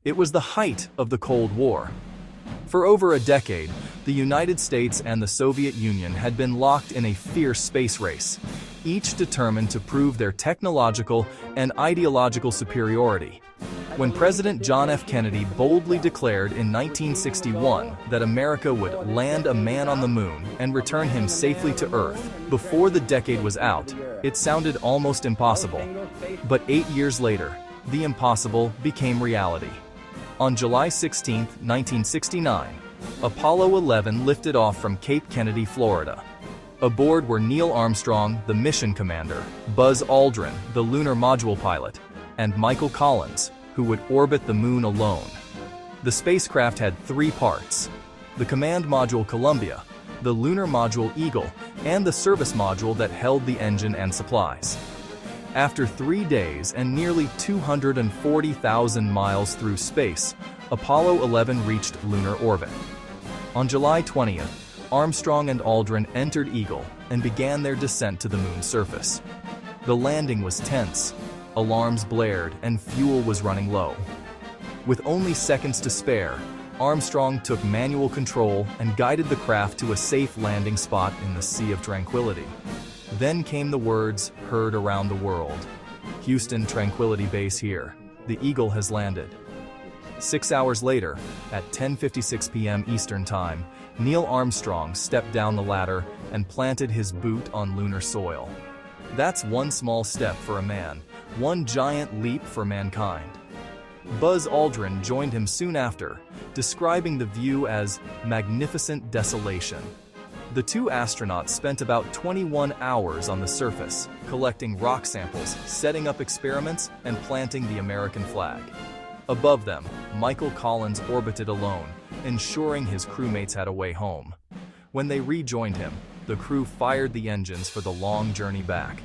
It was the height of the Cold War. For over a decade, the United States and the Soviet Union had been locked in a fierce space race, each determined to prove their technological and ideological superiority. When President John F. Kennedy boldly declared in 1961 that America would land a man on the moon and return him safely to Earth before the decade was out, it sounded almost impossible. But 8 years later, the impossible became reality. On July 16, 1969, Apollo 11 lifted off from Cape Kennedy, Florida. Aboard were Neil Armstrong, the mission commander, Buzz Aldrin, the lunar module pilot, and Michael Collins, who would orbit the moon alone. The spacecraft had 3 parts: the command module Columbia, the lunar module Eagle, and the service module that held the engine and supplies. After 3 days and nearly 240,000 miles through space, Apollo 11 reached lunar orbit. On July 20th, Armstrong and Aldrin entered Eagle and began their descent to the moon's surface. The landing was tense, alarms blared, and fuel was running low. With only seconds to spare, Armstrong took manual control and guided the craft to a safe landing spot in the Sea of Tranquility. Then came the words heard around the world: "Houston, Tranquility Base here. The Eagle has landed." 6 hours later, at 10:56 p.m. Eastern Time, Neil Armstrong stepped down the ladder and planted his boot on lunar soil. That's one small step for a man, one giant leap for mankind. Buzz Aldrin joined him soon after, describing the view as magnificent desolation. The 2 astronauts spent about 21 hours on the surface, collecting rock samples, setting up experiments, and planting the American flag. Above them, Michael Collins orbited alone, ensuring his crewmates had a way home. When they rejoined him, the crew fired the engines for the long journey back.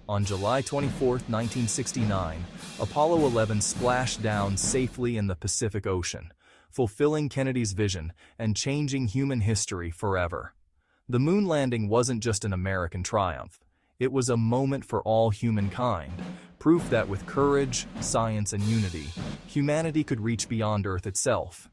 On July 24, 1969, Apollo 11 splashed down safely in the Pacific Ocean, fulfilling Kennedy's vision and changing human history forever. The moon landing wasn't just an American triumph. It was a moment for all humankind, proof that with courage, science, and unity, humanity could reach beyond Earth itself.